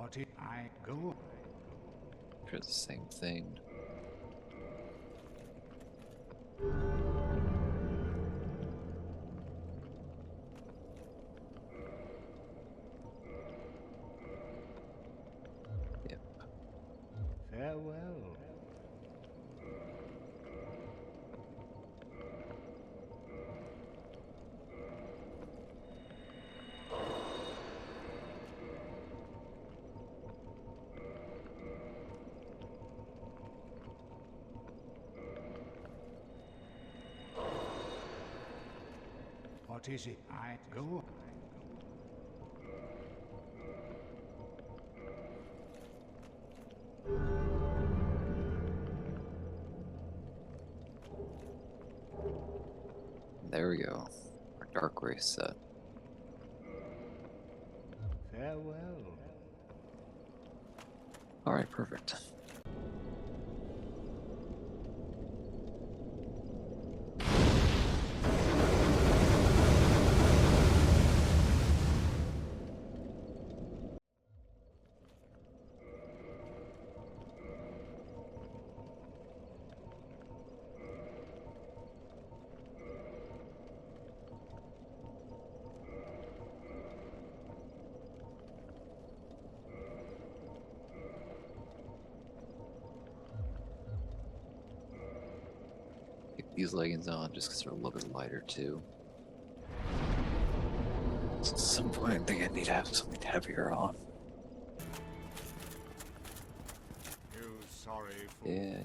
What did I go? Sure, the same thing. Yep. Farewell. What is it? I go. There we go. Our dark race set. Farewell. Alright, perfect. Keep these leggings on just because they're a little bit lighter too. So at some point I think I need to have something heavier on. You sorry fool. Yeah.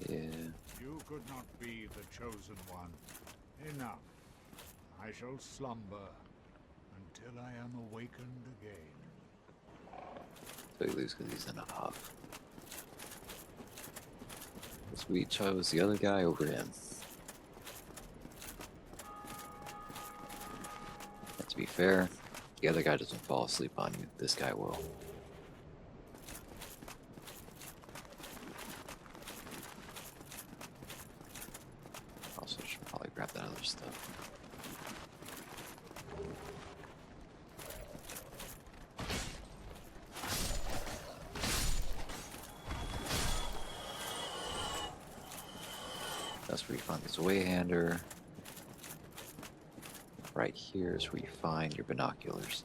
You could not be the chosen one. Enough. I shall slumber until I am awakened again. So he leaves because he's in a huff. Because we chose the other guy over him. And to be fair, the other guy doesn't fall asleep on you. This guy will. Also should probably grab that other stuff. That's where you find this wayhander. Right here is where you find your binoculars.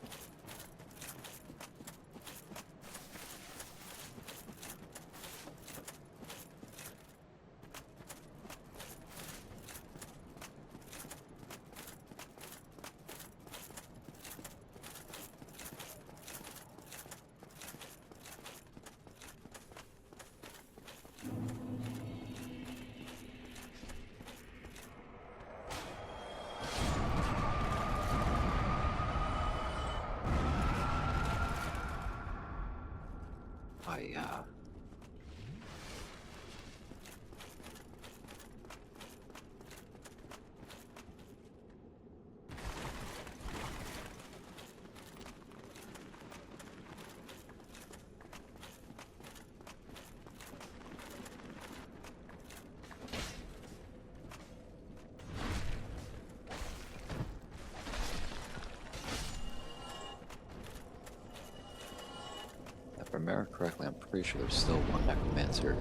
If I remember correctly, I'm pretty sure there's still one necromancer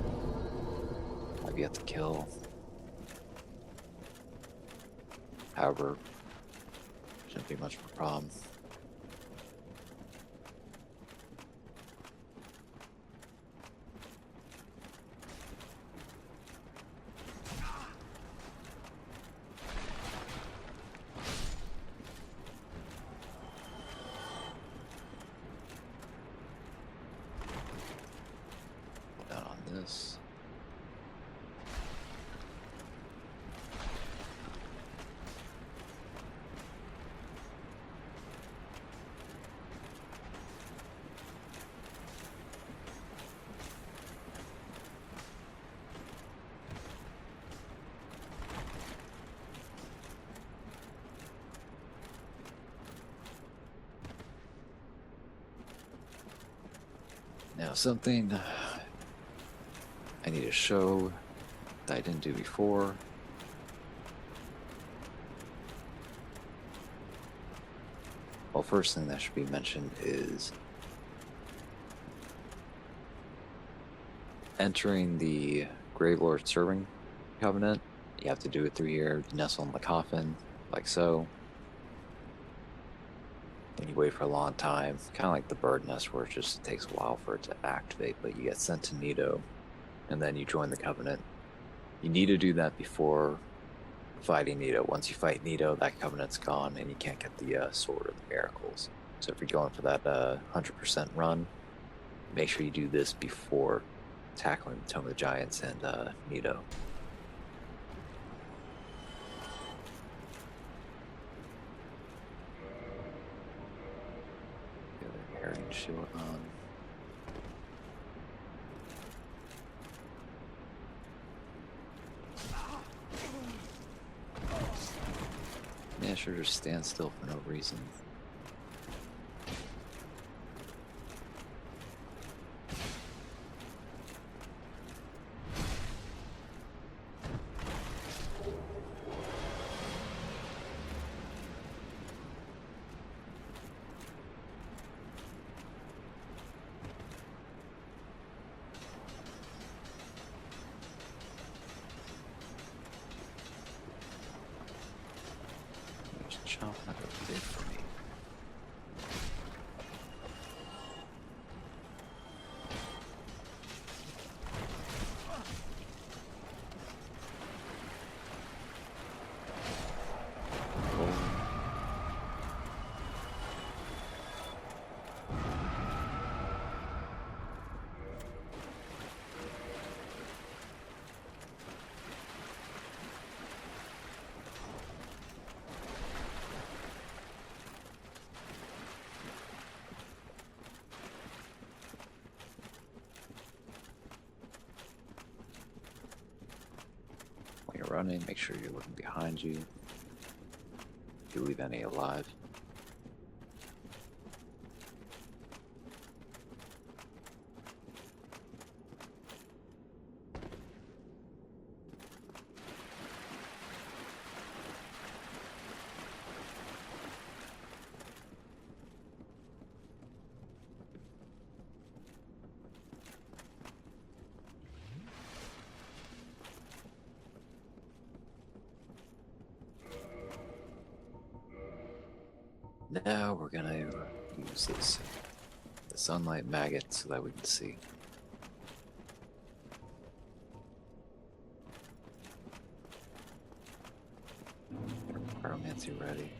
I've yet to kill. However, shouldn't be much of a problem. Down on this. Now something I need to show that I didn't do before. Well, first thing that should be mentioned is entering the Gravelord Serving Covenant, you have to do it through here. You nestle in the coffin, like so. And you wait for a long time, kind of like the bird nest, where it just takes a while for it to activate, but you get sent to Nito, and then you join the Covenant. You need to do that before fighting Nito. Once you fight Nito, that Covenant's gone, and you can't get the Sword of the Miracles. So if you're going for that 100% run, make sure you do this before tackling the Tome of the Giants and Nito. Get a herring shield on. Yeah, sure, just stand still for no reason. Chomping at the bit for me. When you're running, make sure you're looking behind you. If you leave any alive. Now we're gonna use the sunlight maggot so that we can see. Pyromancy ready.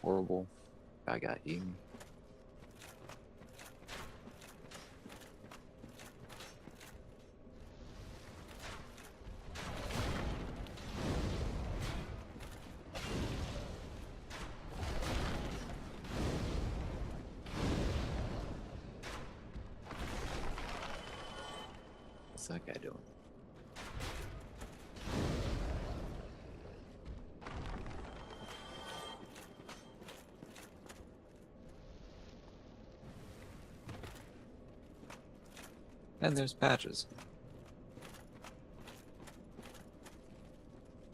Horrible. I got eaten. What's that guy doing? And there's Patches.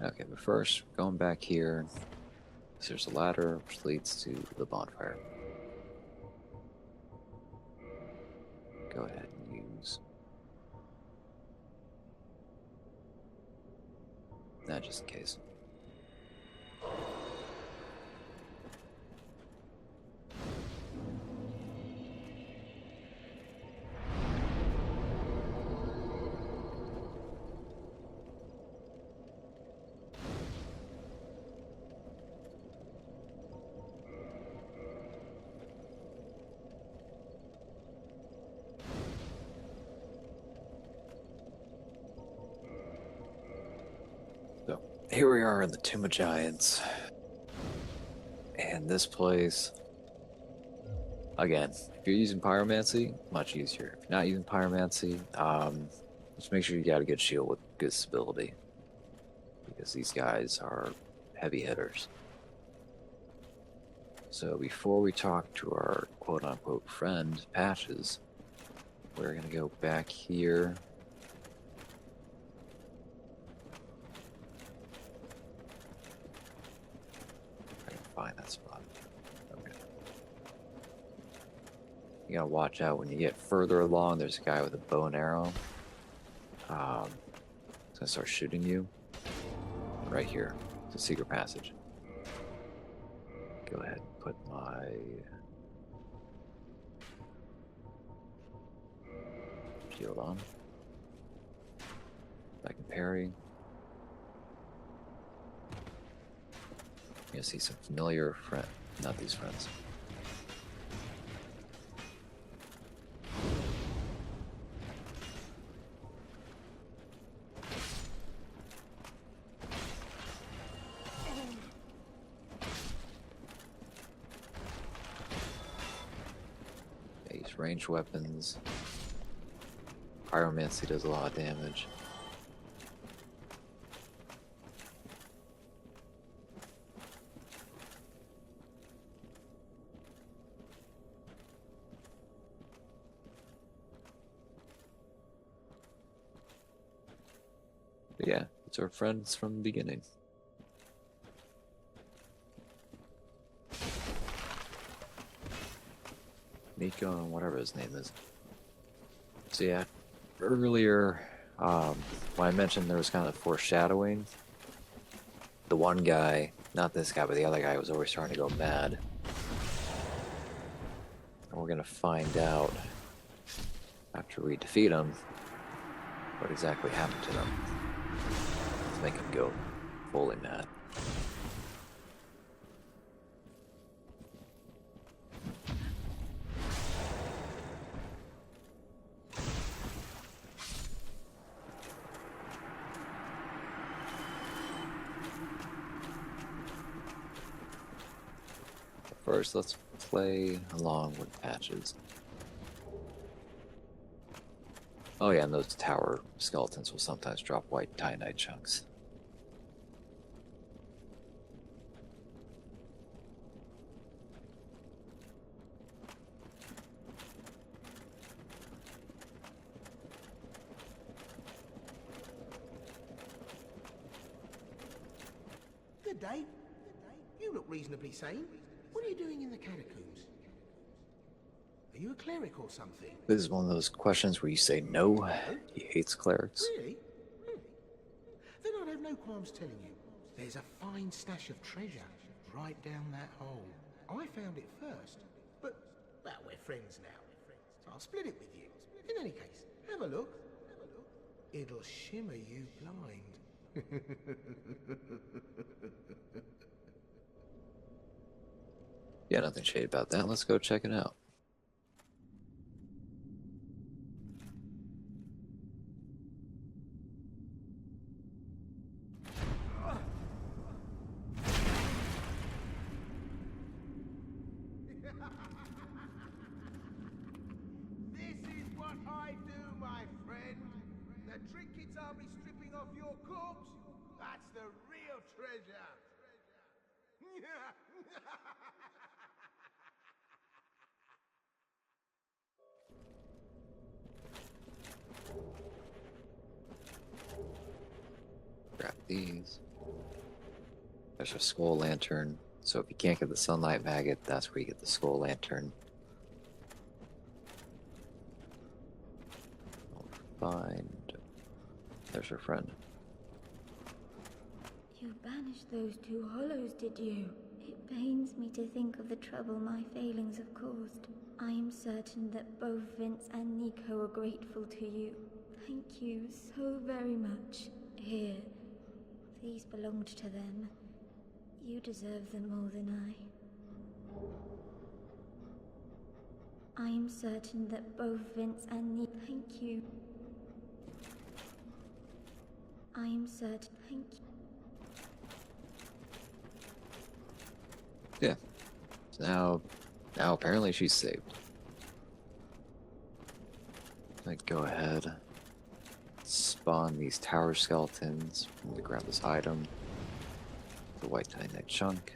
Okay, but first, going back here, there's a ladder which leads to the bonfire. Go ahead and use that just in case. So, here we are in the Tomb of Giants. And this place Again, if you're using pyromancy, much easier. If you're not using pyromancy, just make sure you got a good shield with good stability, because these guys are heavy hitters. So before we talk to our quote-unquote friend, Patches, we're gonna go back here. I can find that spot. Okay. You gotta watch out when you get further along. There's a guy with a bow and arrow. He's gonna start shooting you. Right here. It's a secret passage. Go ahead and put my shield on. I can parry. You're gonna see some familiar friend, not these friends. Use ranged weapons. Pyromancy does a lot of damage. But yeah, it's our friends from the beginning. Nico and whatever his name is. So yeah, earlier when I mentioned there was kind of foreshadowing, the one guy, not this guy, but the other guy was always starting to go mad. And we're gonna find out after we defeat him what exactly happened to them. Let's make him go fully mad. First, let's play along with Patches. Oh yeah, and those tower skeletons will sometimes drop white titanite chunks. Good day. You look reasonably sane. What are you doing in the catacombs? Are you a cleric or something? This is one of those questions where you say no, he hates clerics. Really? Then I'd have no qualms telling you. There's a fine stash of treasure right down that hole. I found it first, but, well, we're friends now. So I'll split it with you. In any case, have a look. It'll shimmer you blind. Yeah, nothing shady about that. Let's go check it out. This is what I do, my friend. The trinkets I'll be stripping off your corpse, that's the real treasure. Grab these. There's a skull lantern. So if you can't get the sunlight maggot, that's where you get the skull lantern. I'll find. There's her friend. You banished those two hollows, did you? It pains me to think of the trouble my failings have caused. I am certain that both Vince and Nico are grateful to you. Thank you so very much. Here, these belonged to them. You deserve them more than I am certain that both Vince and Nico... Thank you. I am certain... Thank you. Yeah. So now Now apparently she's saved. Like, go ahead. Spawn these tower skeletons. I'm gonna grab this item. The white titanite chunk.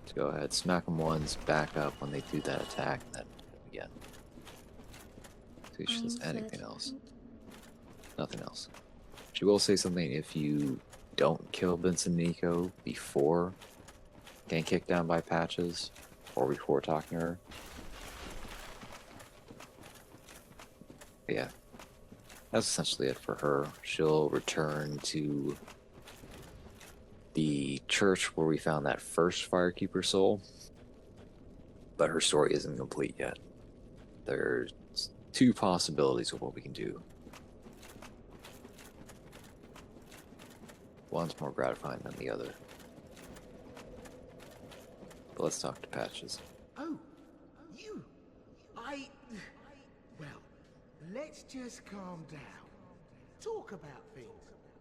Let's go ahead, smack them once, back up when they do that attack, and then again. See if she does anything else. Nothing else. She will say something if you don't kill Vincent and Nico before getting kicked down by Patches, or before talking to her. But yeah, that's essentially it for her. She'll return to the church where we found that first Firekeeper soul, but her story isn't complete yet. There's two possibilities of what we can do. One's more gratifying than the other. But let's talk to Patches. Oh, you. Well, let's just calm down. Talk about things.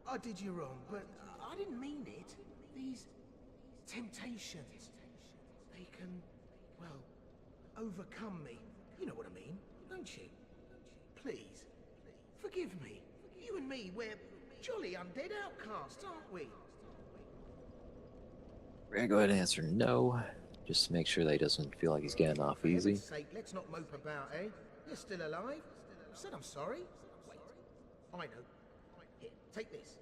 I did you wrong, but I didn't mean it. These temptations, they can, well, overcome me. You know what I mean, don't you? Please, forgive me. You and me, we're jolly undead outcasts, aren't we? We're gonna go ahead and answer no, just to make sure that he doesn't feel like he's getting off For easy. heaven's sake, let's not mope about, eh? You're still alive. I said I'm sorry. Wait, I know. Here, take this.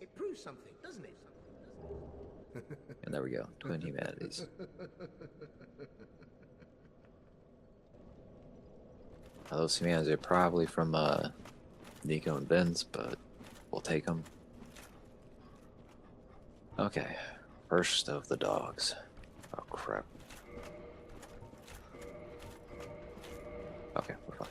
It proves something, doesn't it? And there we go, twin humanities. Now, those humanities are probably from Nico and Vince, but we'll take them. Okay, first of the dogs. Oh crap. Okay, we're fine.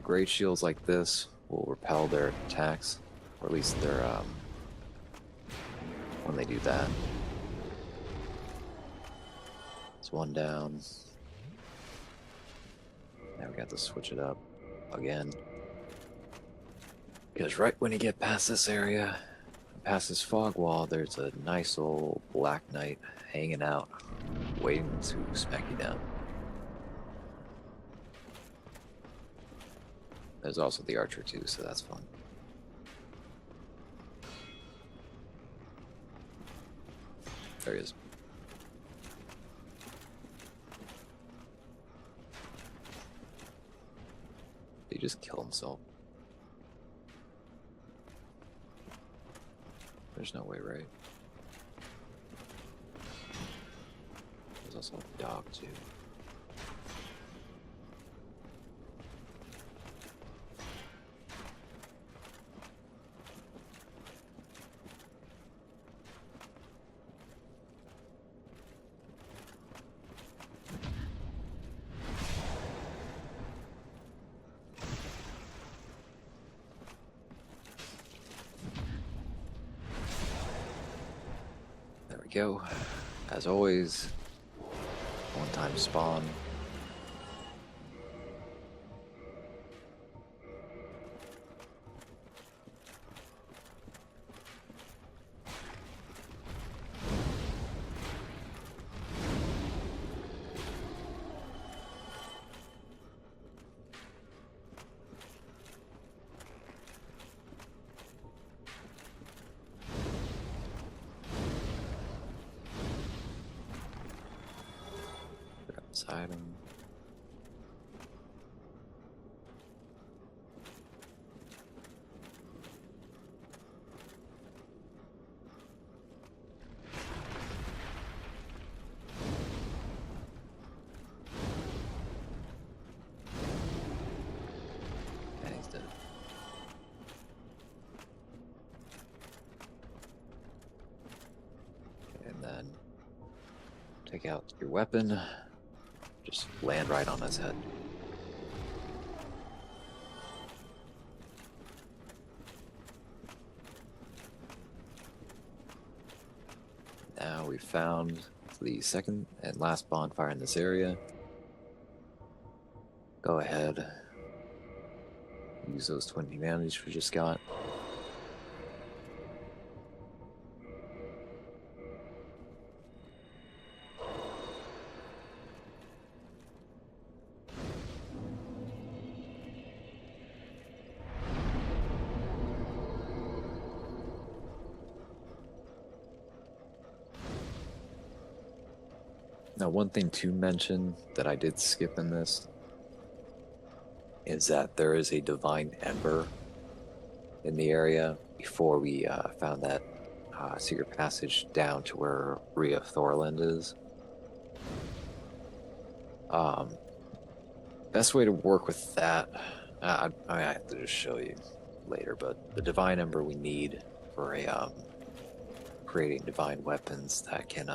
Great shields like this will repel their attacks, or at least their when they do that. It's one down. Now we got to switch it up again. Because right when you get past this area, past this fog wall, there's a nice old black knight hanging out, waiting to smack you down. There's also the archer too, so that's fun. There he is. Did he just kill himself? There's no way, right? There's also a dog too. Go. As always, one-time spawn. Item. And he's dead. And then take out your weapon. Just land right on his head. Now we've found the second and last bonfire in this area. Go ahead. Use those 20 humanities we just got. Now, one thing to mention that I did skip in this is that there is a divine ember in the area before we found that secret passage down to where Rhea Thorland is. Best way to work with that, I have to just show you later, but the divine ember we need for a creating divine weapons that can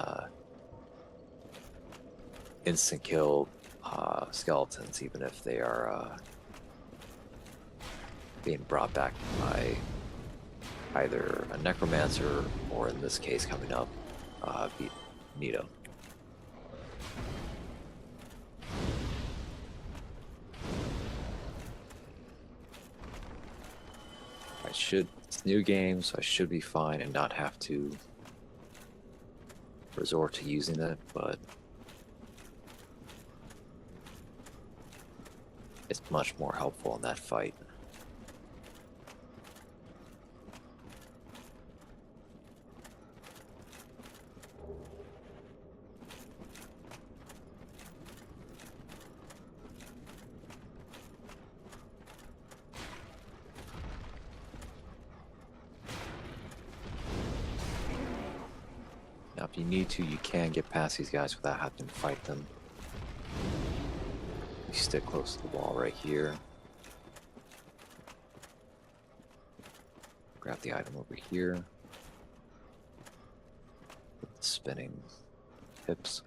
instant kill skeletons, even if they are being brought back by either a necromancer or, in this case, coming up, Nito. It's new game, so I should be fine and not have to resort to using it, but it's much more helpful in that fight. Now, if you need to, you can get past these guys without having to fight them. You stick close to the wall right here. Grab the item over here. With the spinning hips.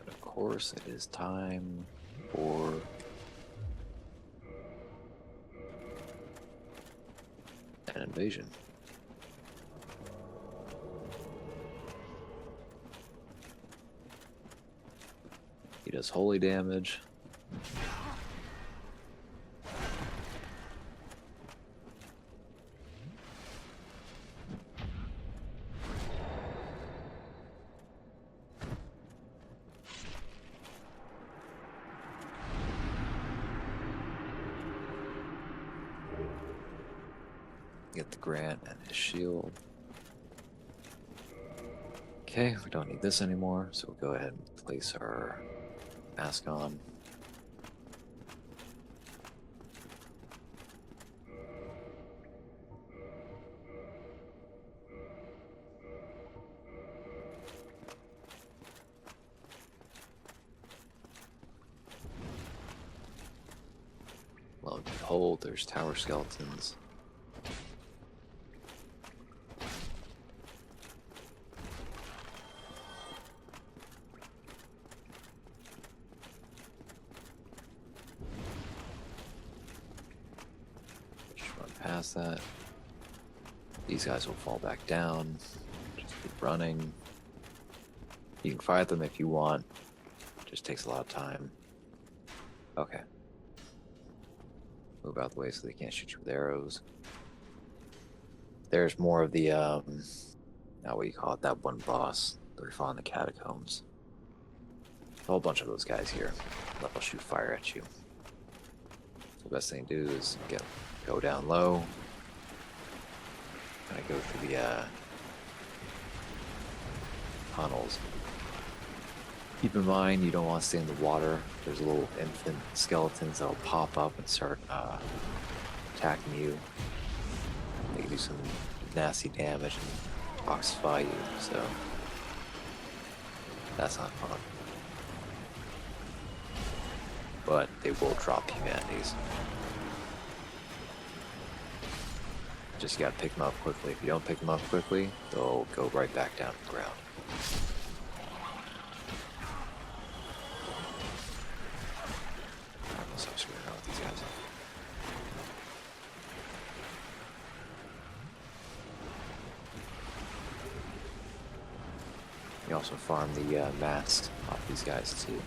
Of course, it is time for an invasion. He does holy damage. Get the Grant and his shield. Okay, we don't need this anymore, so we'll go ahead and place our mask on. Lo and behold, there's tower skeletons. Past that, these guys will fall back down. Just keep running. You can fight them if you want. Just takes a lot of time. Okay. Move out the way so they can't shoot you with arrows. There's more of the now what do you call it? That one boss that we fought in the catacombs. A whole bunch of those guys here. They'll shoot fire at you. So the best thing to do is go down low. Kind of go through the tunnels. Keep in mind you don't want to stay in the water. There's little infant skeletons that'll pop up and start attacking you. They can do some nasty damage and toxify you, so that's not fun. but they will drop humanities. Just gotta pick them up quickly. If you don't pick them up quickly, they'll go right back down to the ground. I'm so screwed around with these guys. You also farm the mast off these guys too.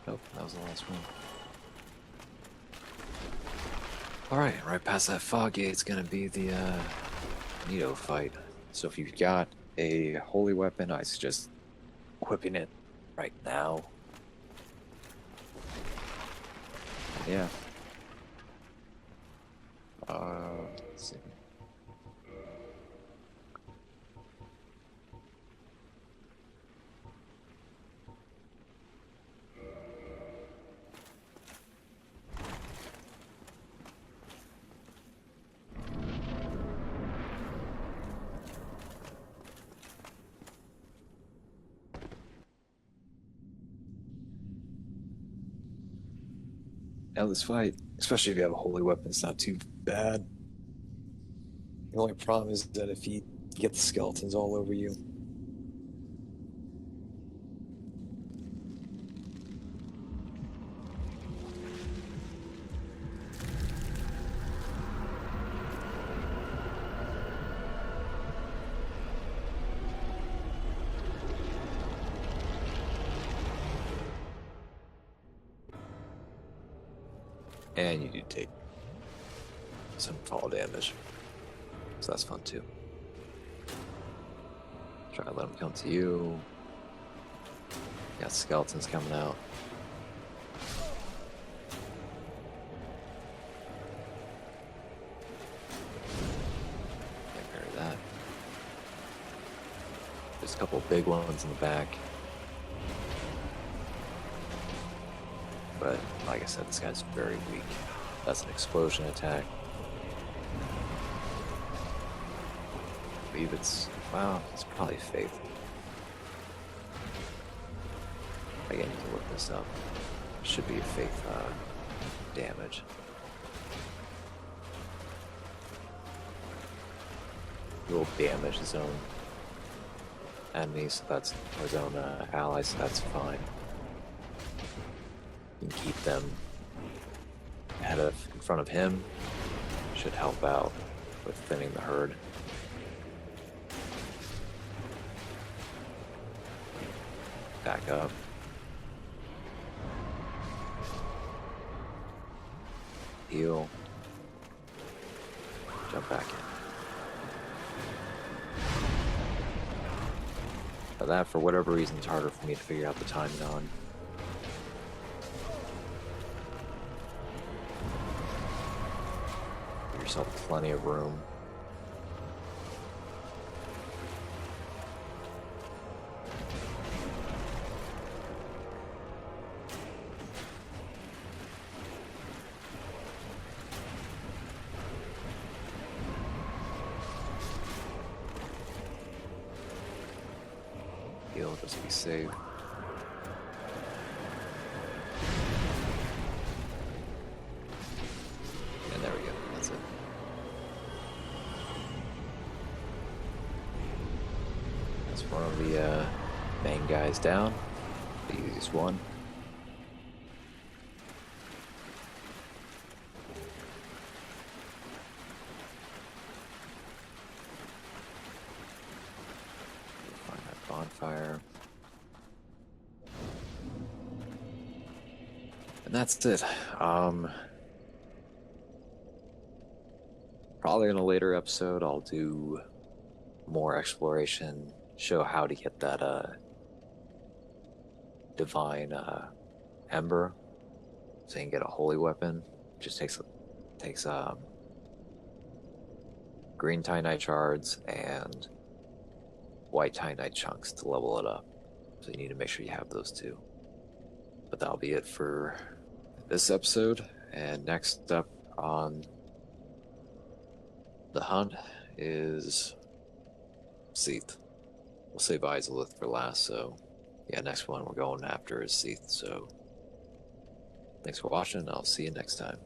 Nope, that was the last one. Alright, right past that fog gate, it's gonna be the Nito fight. So if you've got a holy weapon, I suggest equipping it right now. Yeah. Let's see. Now this fight, especially if you have a holy weapon, it's not too bad. The only problem is that if you get the skeletons all over you. And you do take some fall damage. So that's fun too. Try to let them come to you. Got skeletons coming out. Take care of that. There's a couple big ones in the back. But like I said, this guy's very weak. That's an explosion attack. I believe it's, wow, it's probably faith. Again, you can look this up. Should be a faith damage. He will damage his own enemies, so that's his own allies, so that's fine. You can keep them in front of him. Should help out with thinning the herd. Back up. Heal. Jump back in. But that, for whatever reason, is harder for me to figure out the timing on. Give yourself plenty of room. Heal just to be safe. And there we go, that's it. That's one of the main guys down, the easiest one. Find that bonfire. And that's it. Probably in a later episode, I'll do more exploration, show how to get that divine ember, so you can get a holy weapon. Just takes green Titanite shards and white Titanite chunks to level it up. So you need to make sure you have those two. But that'll be it for this episode. And next up on the hunt is Seath. We'll save Izalith for last, so yeah, next one we're going after is Seath. So thanks for watching, and I'll see you next time.